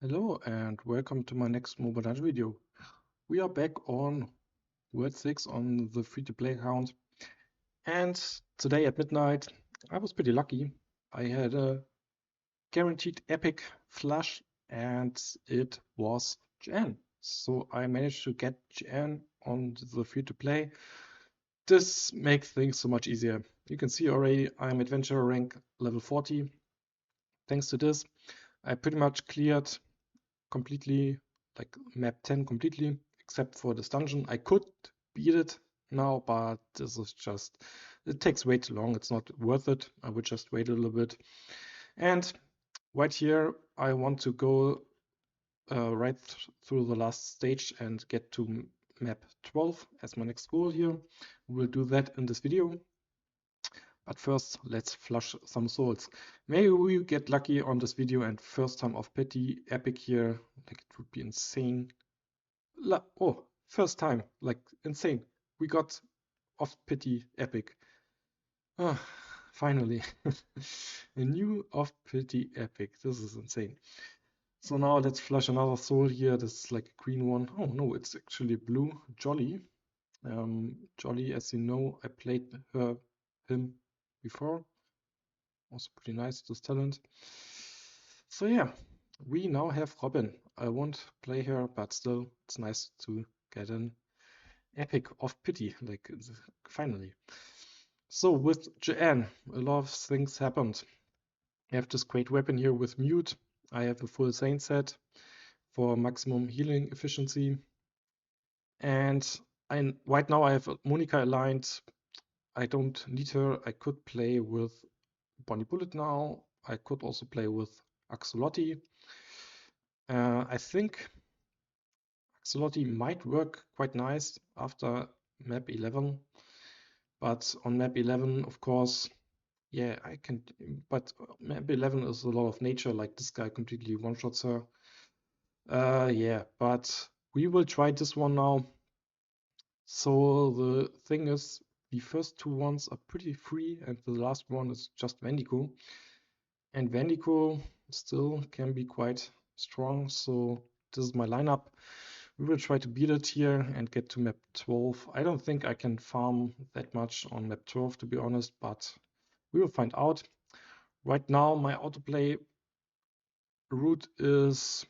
Hello and welcome to my next mobile dungeon video. We are back on World 6 on the free-to-play account, and today at midnight I was pretty lucky. I had a guaranteed epic flush and it was Jan. So I managed to get Jan on the free-to-play. This makes things so much easier. You can see already I'm adventurer rank level 40. Thanks to this, I pretty much cleared completely, like map 10 completely, except for this dungeon. I could beat it now, but this is just, it takes way too long. It's not worth it. I would just wait a little bit. And right here, I want to go right through the last stage and get to map 12 as my next goal here. We'll do that in this video. But first, let's flush some souls. Maybe we get lucky on this video and first time of pity epic here. Like it would be insane. Oh, first time, like insane. We got off pity epic. Ah, finally. A new off pity epic. This is insane. So now let's flush another soul here. This is like a green one. Oh no, it's actually blue. Jolly. Jolly, as you know, I played him before. Also pretty nice, this talent. So yeah, we now have Robin. I won't play her, but still, it's nice to get an epic of pity, like finally. So with Jan, a lot of things happened. I have this great weapon here with mute. I have a full Saint set for maximum healing efficiency. And right now I have Monica aligned. I don't need her. I could play with Bonnie Bullet now. I could also play with Axolotti. I think Axolotti might work quite nice after map 11. But on map 11, of course, yeah, I can. But map 11 is a lot of nature, like this guy completely one-shots her. Yeah, but we will try this one now. So the thing is, the first two ones are pretty free, and the last one is just Wendigo. And Wendigo still can be quite strong, so this is my lineup. We will try to beat it here and get to map 12. I don't think I can farm that much on map 12, to be honest, but we will find out. Right now, my autoplay route is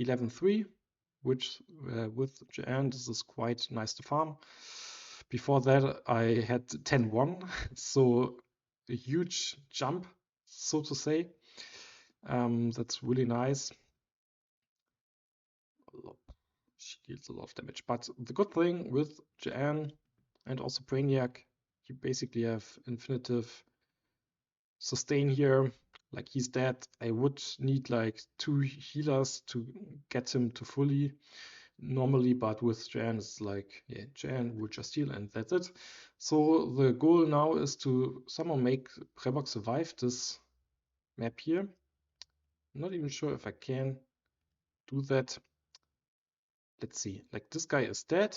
11-3, which with Jan, this is quite nice to farm. Before that, I had 10-1, so a huge jump, so to say. That's really nice. She deals a lot of damage. But the good thing with Jan and also Brainiac, you basically have infinitive sustain here. Like he's dead. I would need like 2 healers to get him to fully normally, but with Jan it's like, yeah, Jan will just heal and that's it. So the goal now is to somehow make Prebok survive this map here. I'm not even sure if I can do that. Let's see. Like this guy is dead.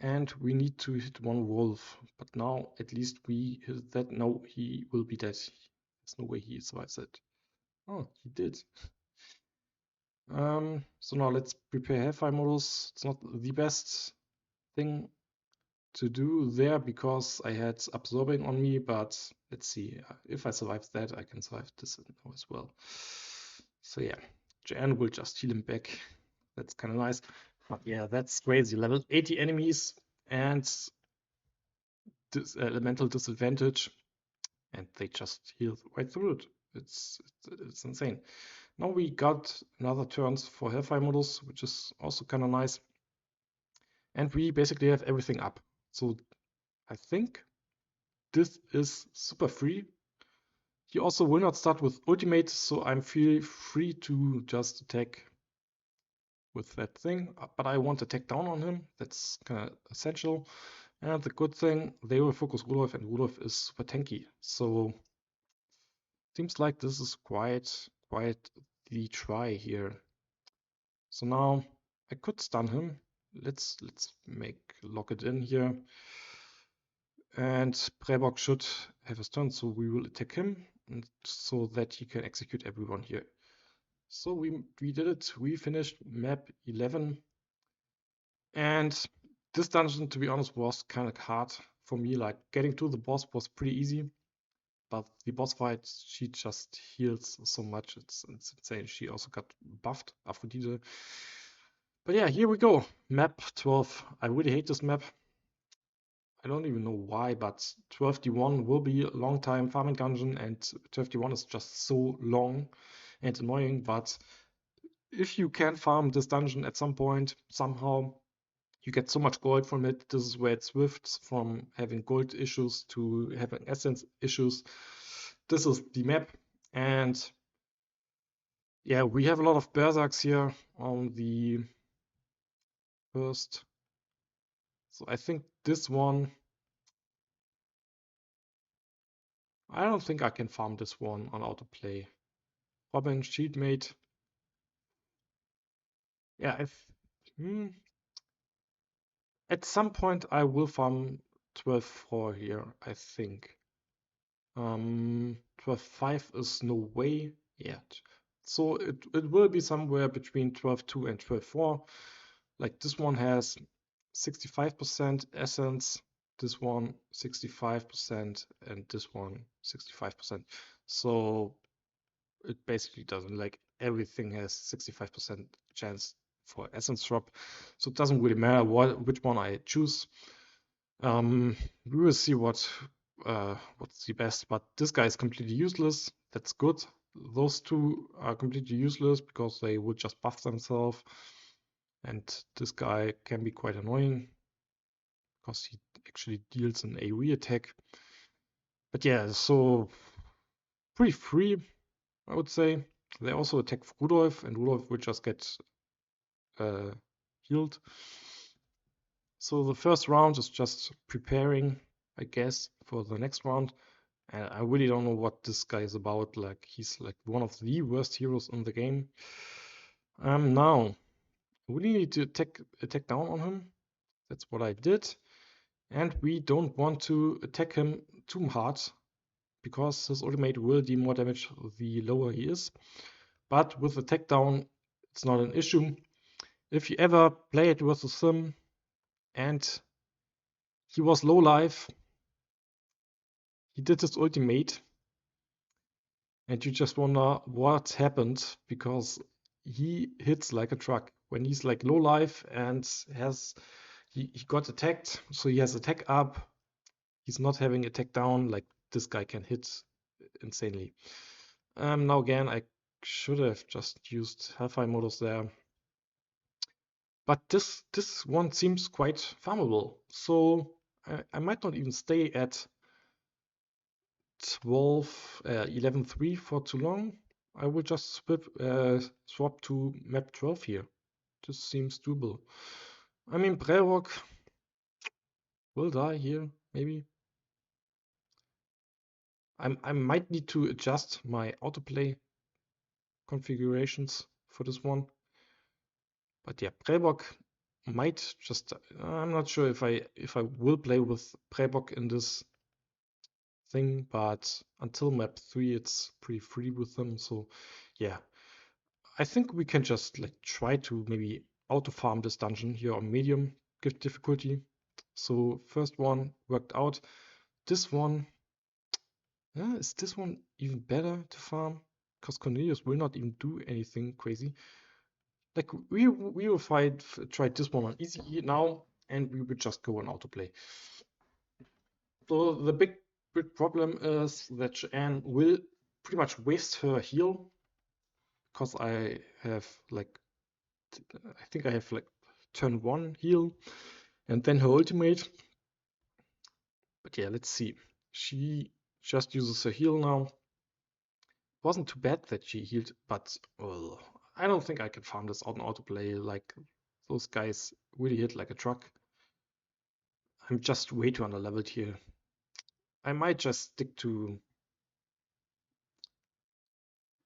And we need to hit one wolf. But now at least we hit that. No, he will be dead. There's no way he survives it. Oh, he did. So now let's prepare Hellfire modus. It's not the best thing to do there because I had absorbing on me, but let's see. If I survive that, I can survive this now as well. So yeah, Jan will just heal him back. That's kind of nice. But yeah, that's crazy. Level 80 enemies and this elemental disadvantage, and they just heal right through it. It's insane. Now we got another turns for Hellfire modus, which is also kind of nice. And we basically have everything up. So I think this is super free. He also will not start with ultimate, so I'm free to just attack with that thing. But I want to attack down on him. That's kind of essential. And the good thing, they will focus Rudolph, and Rudolph is super tanky. So seems like this is quite the try here. So now I could stun him. Let's lock it in here. And Prebok should have his turn, so we will attack him and so that he can execute everyone here. So we did it. We finished map 11. And this dungeon, to be honest, was kind of hard for me. Like getting to the boss was pretty easy. But the boss fight, she just heals so much. It's insane. She also got buffed, Aphrodite. But yeah, here we go. Map 12. I really hate this map. I don't even know why, but 12D1 will be a long time farming dungeon, and 12D1 is just so long and annoying. But if you can farm this dungeon at some point, somehow, you get so much gold from it. This is where it swifts from having gold issues to having essence issues. This is the map, and yeah, we have a lot of berserks here on the first. So I think this one, I don't think I can farm this one on autoplay. Robin, Sheetmate. Yeah, at some point I will farm 12-4 here, I think. 12-5 is no way yet. So it will be somewhere between 12-2 and 12-4. Like this one has 65% essence, this one 65%, and this one 65%. So it basically doesn't, like everything has 65% chance for essence drop. So it doesn't really matter which one I choose. We will see what's the best, but this guy is completely useless. That's good. Those two are completely useless because they would just buff themselves. And this guy can be quite annoying because he actually deals an AoE attack. But yeah, so pretty free, I would say. They also attack Rudolf, and Rudolf will just get healed. So the first round is just preparing, I guess, for the next round. And I really don't know what this guy is about. Like he's like one of the worst heroes in the game. Now we need to attack down on him. That's what I did. And we don't want to attack him too hard because his ultimate will deal more damage the lower he is. But with attack down, it's not an issue. If you ever play it versus him and he was low life, he did his ultimate, and you just wonder what happened because he hits like a truck when he's like low life and he got attacked, so he has attack up. He's not having attack down. Like this guy can hit insanely. Now again, I should have just used Hellfire modus there, but this one seems quite farmable. So I might not even stay at 11-3 for too long. I will just swap to map 12 here. This seems doable. I mean, Brevok will die here, maybe. I might need to adjust my autoplay configurations for this one. But yeah, Prebock might just. I'm not sure if I will play with Prebock in this thing, but until map 3, it's pretty free with them. So yeah, I think we can just like try to maybe auto farm this dungeon here on medium difficulty. So first one worked out. This one, is this one even better to farm? Because Cornelius will not even do anything crazy. Like we will try this one on easy now, and we will just go on autoplay. So the big problem is that Anne will pretty much waste her heal because I have like I think I have like turn 1 heal and then her ultimate. But yeah, let's see. She just uses her heal now. Wasn't too bad that she healed, but I don't think I can farm this out on autoplay. Like those guys really hit like a truck. I'm just way too underleveled here. I might just stick to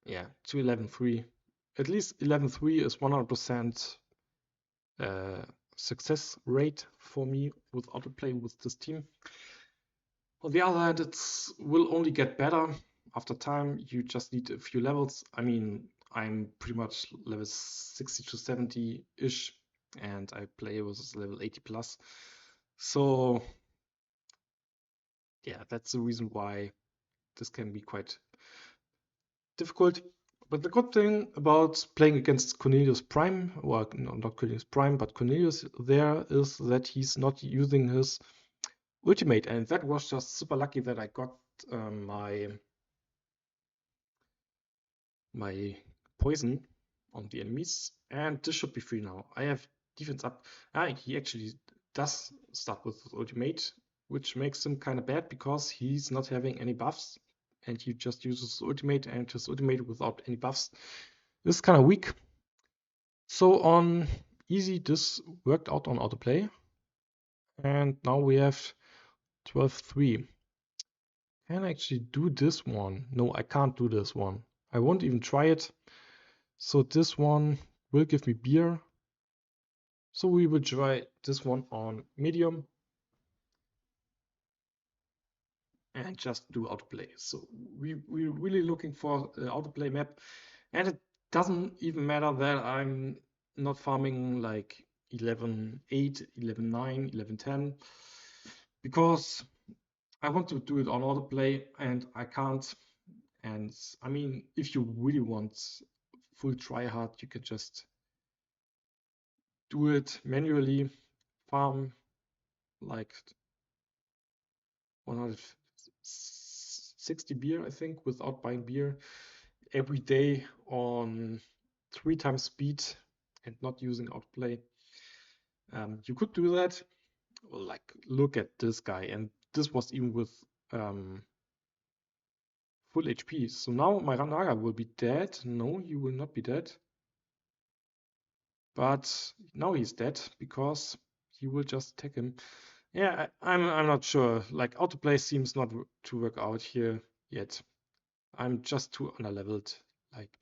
11-3. At least 11-3 is 100% success rate for me with autoplay with this team. On the other hand, it will only get better after time. You just need a few levels. I mean, I'm pretty much level 60 to 70-ish, and I play with level 80 plus. So yeah, that's the reason why this can be quite difficult. But the good thing about playing against Cornelius Prime, or no, not Cornelius Prime, but Cornelius there, is that he's not using his ultimate, and that was just super lucky that I got my poison on the enemies, and this should be free now. I have defense up. He actually does start with his ultimate, which makes him kind of bad because he's not having any buffs, and he just uses his ultimate, and his ultimate without any buffs is kind of weak. So on easy, this worked out on autoplay, and now we have 12-3. Can I actually do this one? No, I can't do this one. I won't even try it. So this one will give me beer. So we will try this one on medium and just do autoplay. So we're really looking for an autoplay map, and it doesn't even matter that I'm not farming like 11-8, 11-9, 11-10, because I want to do it on autoplay and I can't. And I mean, if you really want full try hard, you can just do it manually, farm like 160 beer, I think, without buying beer every day on 3 times speed and not using autoplay. You could do that. Like, look at this guy, and this was even with full HP. So now my Ranaga will be dead. No, he will not be dead. But now he's dead because he will just attack him. Yeah, I'm not sure. Like, autoplay seems not to work out here yet. I'm just too underleveled. Like,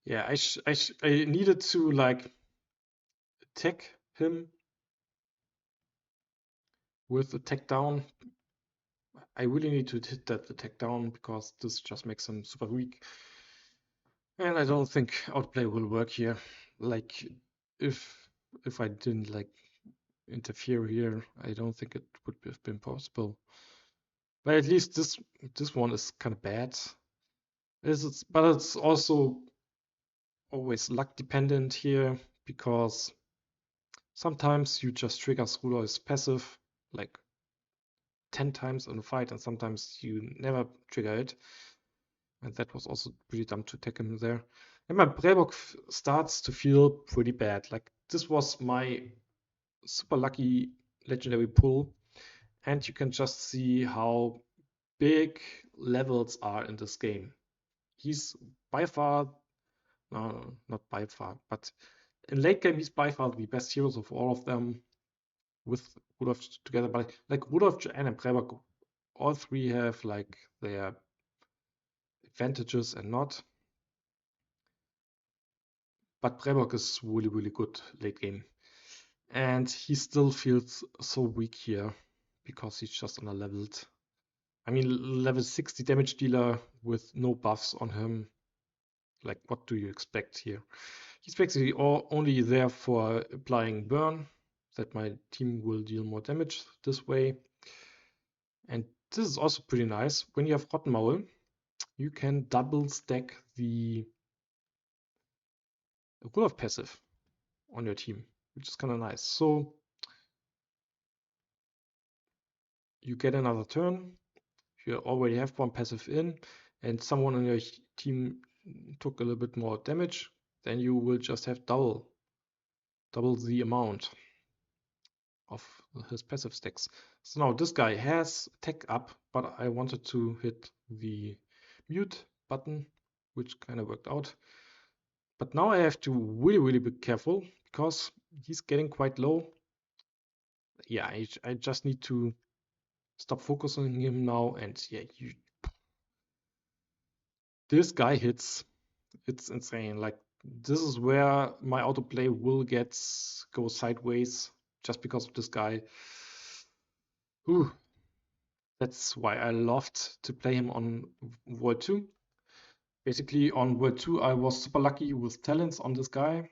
yeah, I needed to like attack him with attack down. I really need to hit that attack down because this just makes him super weak. And I don't think outplay will work here. Like, if I didn't like interfere here, I don't think it would have been possible. But at least this one is kind of bad. But it's also always luck dependent here because sometimes you just trigger Rudolph's passive like 10 times in a fight, and sometimes you never trigger it. And that was also pretty dumb to attack him there. And my Prellbock starts to feel pretty bad. Like, this was my super lucky legendary pull, and you can just see how big levels are in this game. He's by far, no, not by far, but in late game, he's by far the best heroes of all of them with Rudolph together. But like Rudolph, Joanne, and Prellbock, all three have like their advantages and not. But Prellbock is really, really good late game. And he still feels so weak here because he's just underleveled. I mean, level 60 damage dealer with no buffs on him. Like, what do you expect here? He's basically only there for applying burn, that my team will deal more damage this way. And this is also pretty nice. When you have Rotten Maul, you can double stack the Rudolph passive on your team, which is kind of nice. So you get another turn. You already have one passive in, and someone on your team took a little bit more damage, then you will just have double the amount of his passive stacks. So now this guy has attack up, but I wanted to hit the mute button, which kind of worked out. But now I have to really, really be careful because he's getting quite low. Yeah, I just need to stop focusing on him now, and yeah, this guy hits. It's insane. Like, this is where my autoplay will go sideways just because of this guy. Ooh. That's why I loved to play him on World 2, Basically, on World 2, I was super lucky with talents on this guy.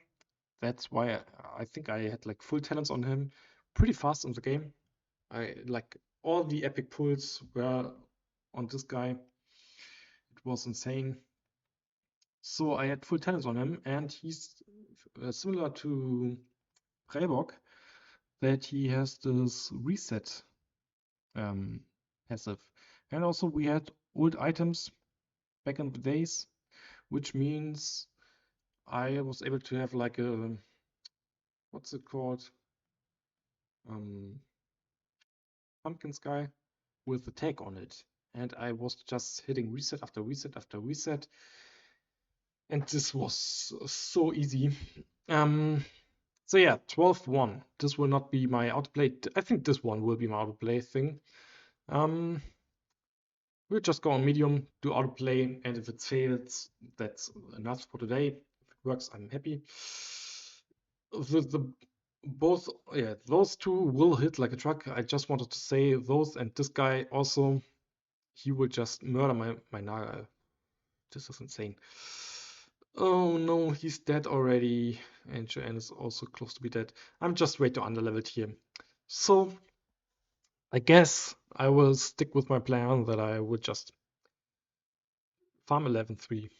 That's why I think I had like full talents on him pretty fast in the game. I like all the epic pulls were on this guy. It was insane. So I had full talents on him, and he's similar to Prellbock, that he has this reset passive. And also we had old items back in the days, which means I was able to have like a, what's it called? Pumpkin Sky with a tag on it. And I was just hitting reset after reset after reset. And this was so easy. So yeah, 12-1. This will not be my autoplay. I think this one will be my autoplay thing. We'll just go on medium, do autoplay, and if it fails, that's enough for today. If it works, I'm happy. Both, yeah, those two will hit like a truck. I just wanted to say those, and this guy also, he will just murder my Naga. This is insane. Oh no, he's dead already, and Joanne is also close to be dead. I'm just way too underleveled here. So I guess I will stick with my plan that I would just farm 11-3.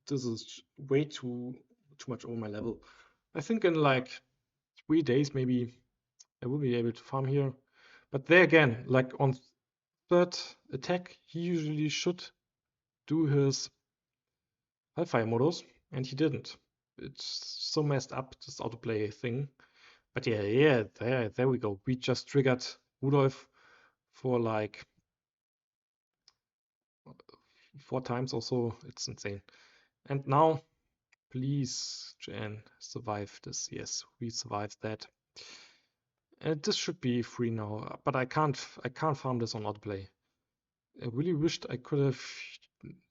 This is way too much over my level. I think in like 3 days maybe I will be able to farm here. But there again, like on third attack, he usually should do his Hellfire modus, and he didn't. It's so messed up, this autoplay thing. But yeah, there we go. We just triggered Rudolph for like 4 times or so. It's insane. And now, please, Jan, survive this. Yes, we survived that. And this should be free now, but I can't farm this on autoplay. I really wished I could have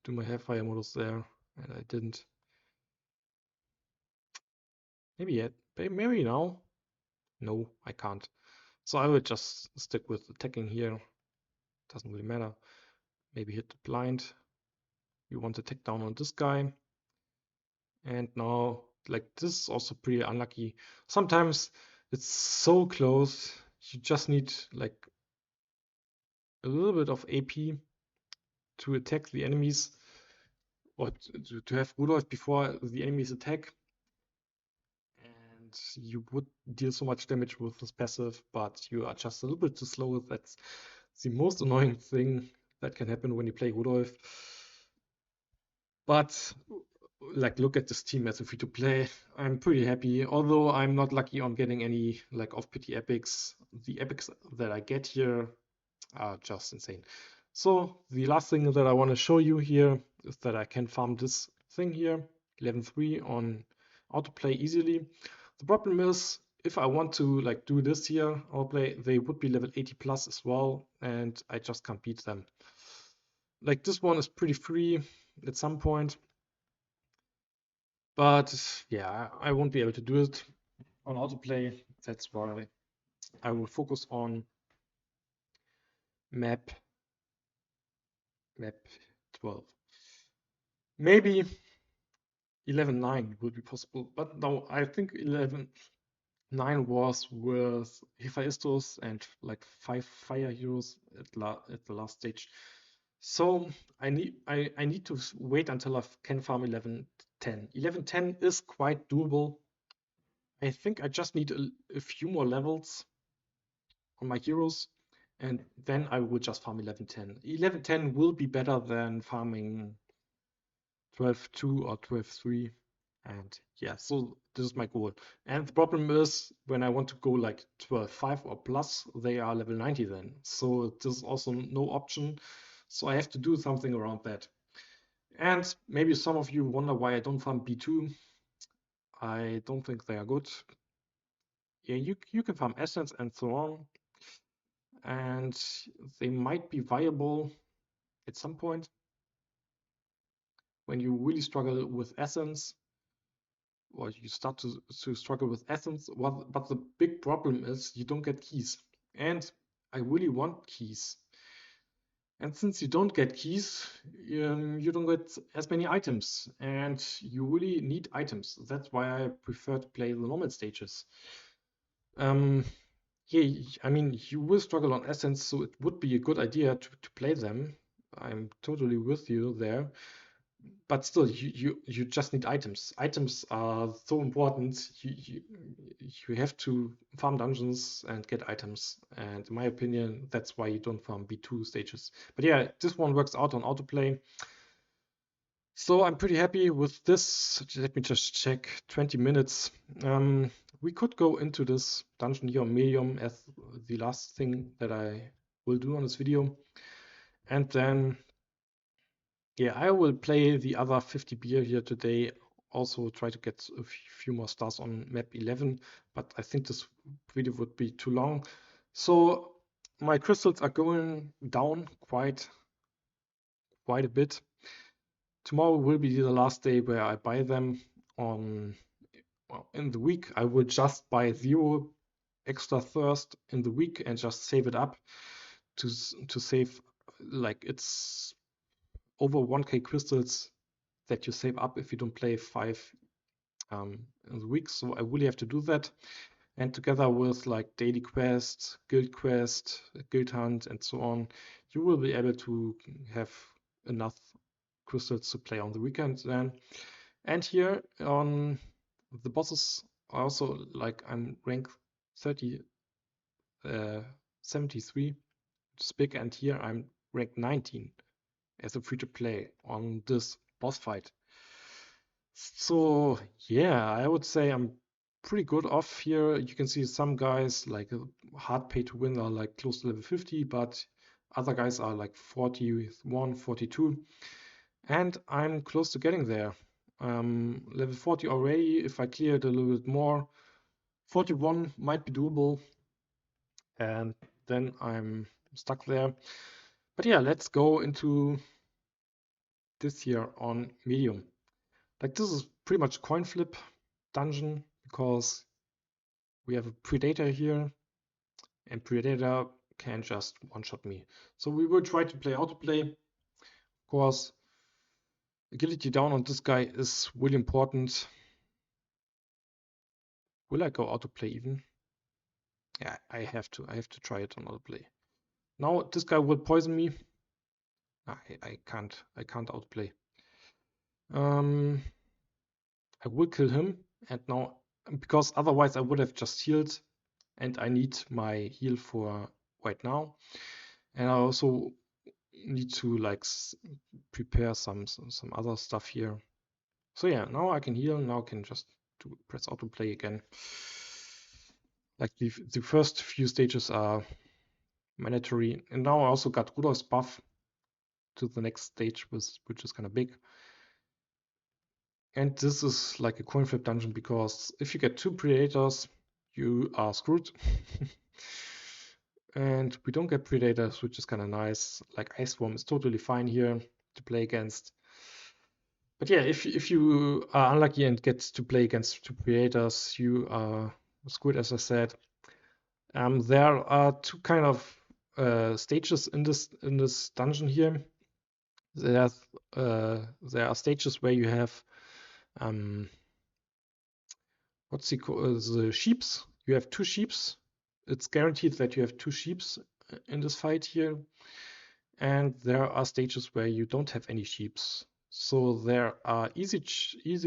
do my Hellfire modus there, and I didn't. Maybe yet, maybe now. No, I can't. So I will just stick with attacking here. Doesn't really matter. Maybe hit the blind. We want to take down on this guy. And now, like, this is also pretty unlucky. Sometimes it's so close. You just need like a little bit of AP to attack the enemies, or to have Rudolph before the enemies attack. And you would deal so much damage with this passive, but you are just a little bit too slow. That's the most annoying thing that can happen when you play Rudolph. But like, look at this team as a free-to-play. I'm pretty happy, although I'm not lucky on getting any like off-pity epics. The epics that I get here are just insane. So the last thing that I want to show you here is that I can farm this thing here, 11-3 on autoplay easily. The problem is, if I want to like do this here autoplay, they would be level 80 plus as well, and I just can't beat them. Like, this one is pretty free at some point, but yeah, I won't be able to do it on autoplay. That's why I will focus on map 12. Maybe 11-9 will be possible, but no, I think 11-9 was with Hephaistos and like 5 fire heroes at the last stage. So I need to wait until I can farm 11-10. 11-10 is quite doable. I think I just need a few more levels on my heroes, and then I will just farm 11-10. 11-10 will be better than farming 12-2 or 12-3. And yeah, so this is my goal. And the problem is, when I want to go like 12-5 or plus, they are level 90 then. So this is also no option. So I have to do something around that. And maybe some of you wonder why I don't farm B2. I don't think they are good. Yeah, you can farm essence and so on, and they might be viable at some point when you really struggle with essence, or you start to struggle with essence. But the big problem is you don't get keys, and I really want keys. And since you don't get keys, you don't get as many items, and you really need items. That's why I prefer to play the normal stages. Yeah, I mean, you will struggle on Essence, so it would be a good idea to play them. I'm totally with you there. But still, you just need items. Items are so important. You have to farm dungeons and get items. And in my opinion, that's why you don't farm B2 stages. But yeah, this one works out on autoplay. So I'm pretty happy with this. Let me just check 20 minutes. We could go into this dungeon here on medium as the last thing that I will do on this video. And then, yeah, I will play the other 50 beer here today. Also try to get a few more stars on map 11, but I think this video would be too long. So my crystals are going down quite a bit. Tomorrow will be the last day where I buy them. In the week, I will just buy 0 extra thirst in the week and just save it up to save, like, it's over 1k crystals that you save up if you don't play 5 in the week. So I really have to do that. And together with like daily quest, guild hunt, and so on, you will be able to have enough crystals to play on the weekend then. And here on the bosses, also, like, I'm rank 73, which is big, and here I'm rank 19 as a free-to-play on this boss fight. So yeah, I would say I'm pretty good off here. You can see some guys like hard pay to win are like close to level 50, but other guys are like 41, 42, and I'm close to getting there. Level 40 already. If I clear it a little bit more, 41 might be doable, and then I'm stuck there. But yeah, let's go into this here on medium. Like, this is pretty much coin flip dungeon because we have a predator here, and predator can just one-shot me. So we will try to play autoplay. Of course, agility down on this guy is really important. Will I go autoplay even? Yeah, I have to try it on autoplay. Now this guy will poison me. I can't outplay. I will kill him, and now, because otherwise I would have just healed, and I need my heal for right now, and I also need to like prepare some other stuff here. So yeah, now I can heal. Now I can just press autoplay again. Like, the first few stages are mandatory, and now I also got Rudolph's buff to the next stage, which is kind of big. And this is like a coin flip dungeon because if you get 2 predators, you are screwed. And we don't get predators, which is kind of nice. Like, Ice Swarm is totally fine here to play against. But yeah, if you are unlucky and get to play against 2 predators, you are screwed, as I said. There are 2 kind of stages in this dungeon here. There are stages where you have what's the sheeps. You have 2 sheeps. It's guaranteed that you have 2 sheeps in this fight here. And there are stages where you don't have any sheeps. So there are easy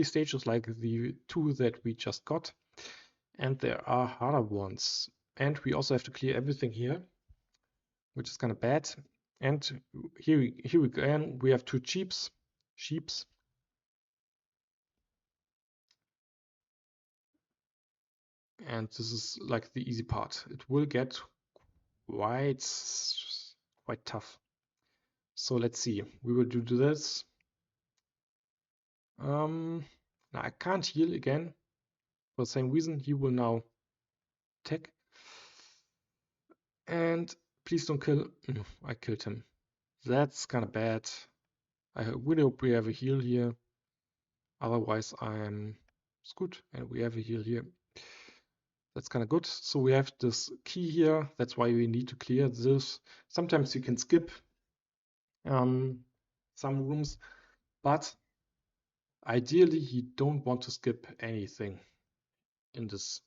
stages like the 2 that we just got, and there are harder ones. And we also have to clear everything here, which is kind of bad. And here again we have 2 sheeps. And this is like the easy part. It will get quite tough. So let's see. We will do this. Now I can't heal again for the same reason. He will now attack. And please don't kill. No, I killed him. That's kind of bad. I really hope we have a heal here. Otherwise I'm screwed. And we have a heal here. That's kind of good. So we have this key here. That's why we need to clear this. Sometimes you can skip some rooms, but ideally you don't want to skip anything in this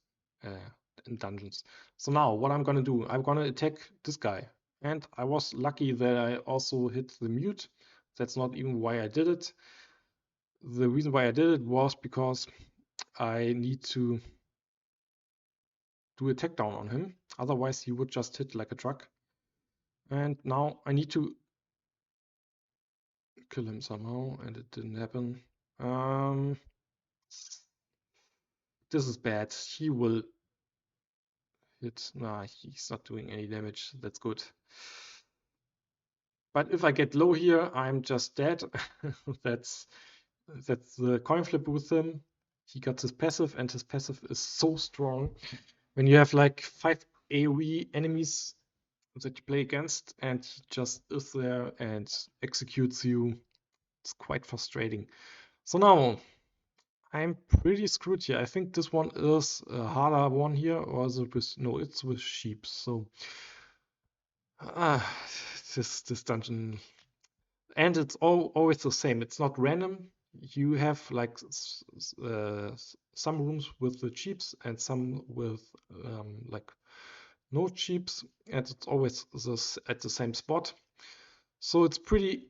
in dungeons. So now what I'm gonna do, I'm gonna attack this guy, and I was lucky that I also hit the mute. That's not even why I did it. The reason why I did it was because I need to do a takedown on him. Otherwise, he would just hit like a truck. And now I need to kill him somehow, and it didn't happen. This is bad. He will hit. Nah, he's not doing any damage. That's good. But if I get low here, I'm just dead. That's the coin flip with him. He got his passive, and his passive is so strong. When you have like 5 AoE enemies that you play against, and he just is there and executes you, it's quite frustrating. So now I'm pretty screwed here. I think this one is a harder one here, or is it with, no, it's with sheep. So this dungeon, and it's always the same. It's not random. You have like some rooms with the cheaps and some with like no cheaps, and it's always at the same spot. So it's pretty,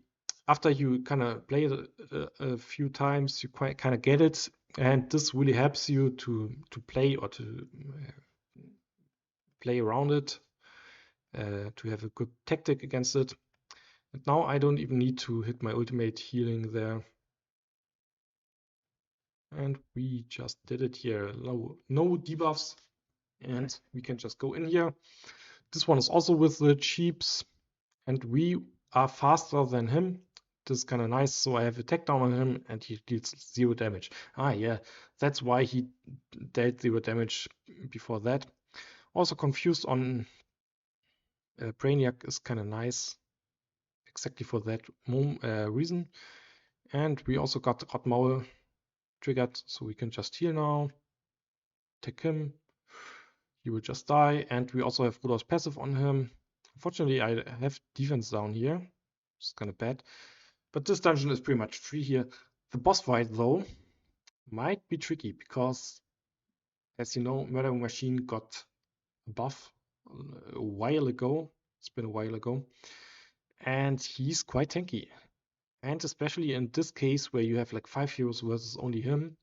after you kind of play it a few times, you kind of get it, and this really helps you to play or to play around it, to have a good tactic against it. And now I don't even need to hit my ultimate healing there. And we just did it here. No debuffs, and we can just go in here. This one is also with the cheaps, and we are faster than him. This is kind of nice. So I have a takedown on him, and he deals 0 damage. Ah, yeah, that's why he dealt 0 damage before that. Also confused on Brainiac is kind of nice, exactly for that reason. And we also got Rotmaul triggered, so we can just heal now. Take him. He will just die, and we also have Rudolph's passive on him. Unfortunately, I have defense down here, which is kind of bad. But this dungeon is pretty much free here. The boss fight, though, might be tricky because, as you know, Murdering Machine got a buff a while ago. It's been a while ago. And he's quite tanky. And especially in this case where you have like 5 heroes versus only him,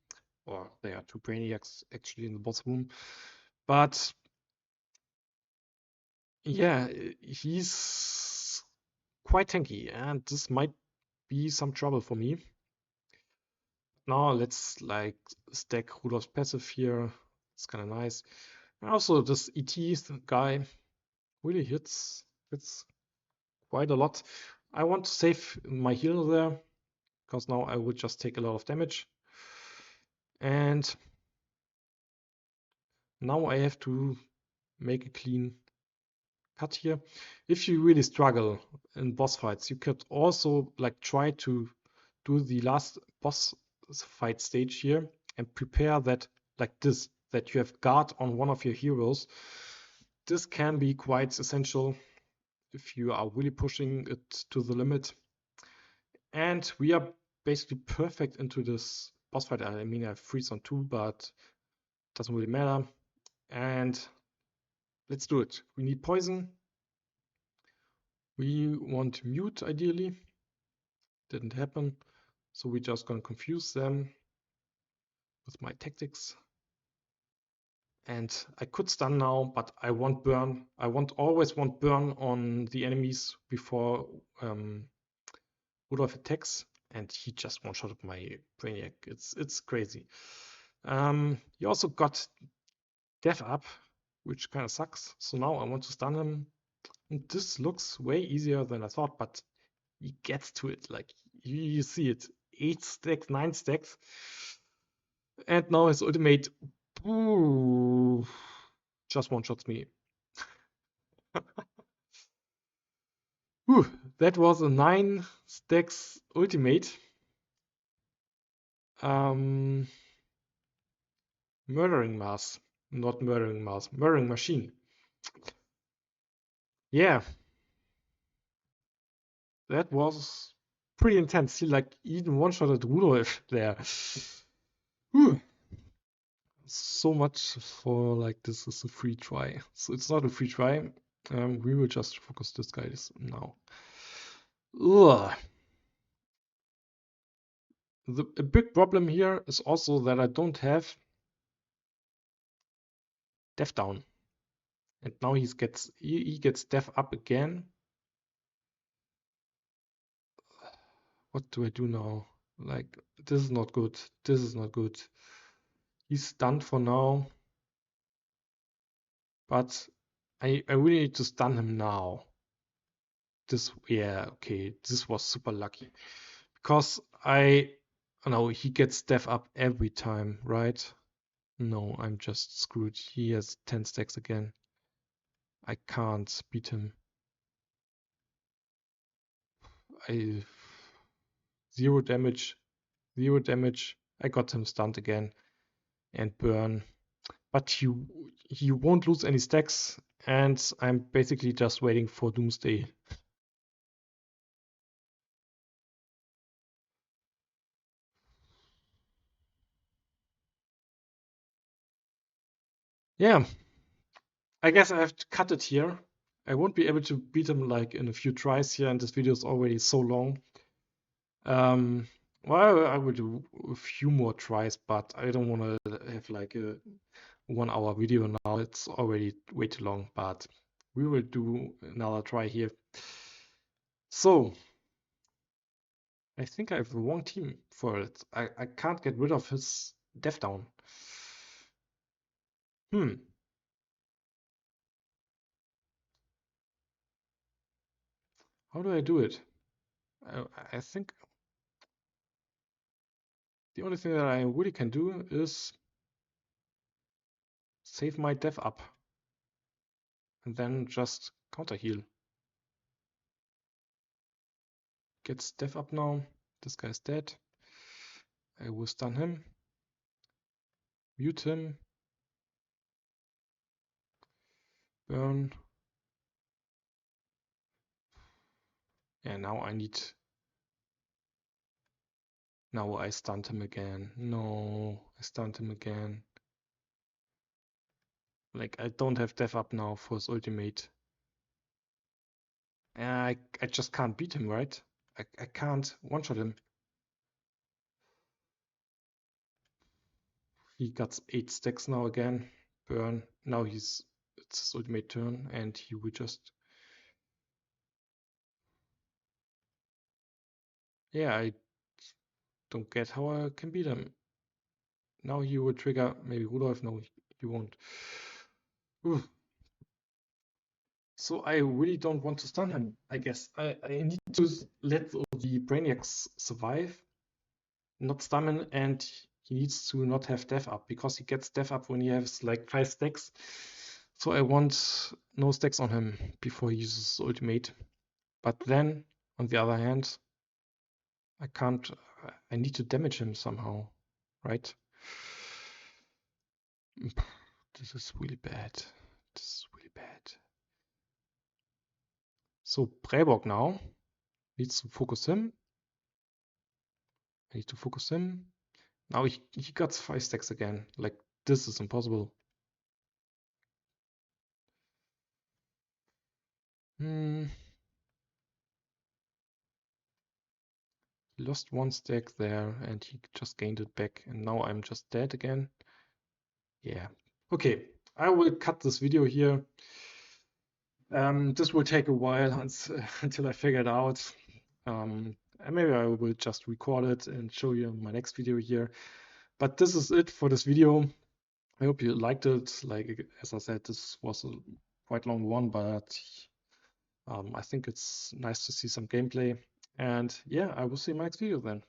or there are 2 Brainiacs actually in the boss room. But yeah, he's quite tanky, and this might be some trouble for me. Now let's like stack Rudolph's passive here. It's kind of nice. And also this ET guy really hits quite a lot. I want to save my heal there, because now I would just take a lot of damage. And now I have to make a clean cut here. If you really struggle in boss fights, you could also like try to do the last boss fight stage here and prepare that like this, that you have guard on one of your heroes. This can be quite essential if you are really pushing it to the limit. And we are basically perfect into this boss fight. I mean, I have freeze on 2, but doesn't really matter. And let's do it. We need poison. We want mute ideally. Didn't happen. So we're just gonna confuse them with my tactics. And I could stun now, but I want burn. I always want burn on the enemies before Rudolph attacks, and he just one-shotted my Brainiac. It's crazy. He also got Death up, which kind of sucks. So now I want to stun him. And this looks way easier than I thought, but he gets to it. Like you see it, 8 stacks, 9 stacks, and now his ultimate. Ooh, just one-shots me. Whew, that was a 9 stacks ultimate. Murdering mass, not murdering mass, murdering machine. Yeah, that was pretty intense. He like even one-shotted Rudolph there. Whew. So much for like this is a free try. So it's not a free try. We will just focus this guy now. Ugh. A big problem here is also that I don't have death down. And now he gets death up again. What do I do now? Like, this is not good. This is not good. He's stunned for now. But I really need to stun him now. Yeah, okay. This was super lucky. Because no, he gets death up every time, right? No, I'm just screwed. He has 10 stacks again. I can't beat him. Zero damage. Zero damage. I got him stunned again. And burn. But he won't lose any stacks. And I'm basically just waiting for Doomsday. Yeah. I guess I have to cut it here. I won't be able to beat him like in a few tries here, and this video is already so long. Well, I will do a few more tries, but I don't want to have like a 1 hour video now. It's already way too long, but we will do another try here. So, I think I have the wrong team for it. I can't get rid of his death down. How do I do it? I think the only thing that I really can do is save my death up and then just counter heal. Gets death up now. This guy's dead. I will stun him. Mute him. Burn. Yeah, now Now I stunned him again. No, I stunned him again. Like, I don't have death up now for his ultimate. I just can't beat him, right? I can't one-shot him. He got 8 stacks now again. Burn. Now it's his ultimate turn, and he will just... Yeah, I don't get how I can beat him. Now he will trigger maybe Rudolph. No, he won't. Ooh. So I really don't want to stun him, I guess. I need to let the Brainiacs survive, not stun him, and he needs to not have death up, because he gets death up when he has like 5 stacks. So I want no stacks on him before he uses ultimate. But then, on the other hand, I need to damage him somehow, right? This is really bad. This is really bad. So Prellbock now needs to focus him. I need to focus him. Now he got 5 stacks again. Like, this is impossible. He lost 1 stack there and he just gained it back. And now I'm just dead again. Yeah. Okay, I will cut this video here. This will take a while until I figure it out. And maybe I will just record it and show you in my next video here. But this is it for this video. I hope you liked it. Like, as I said, this was a quite long one, but I think it's nice to see some gameplay. And yeah, I will see you in my next video then.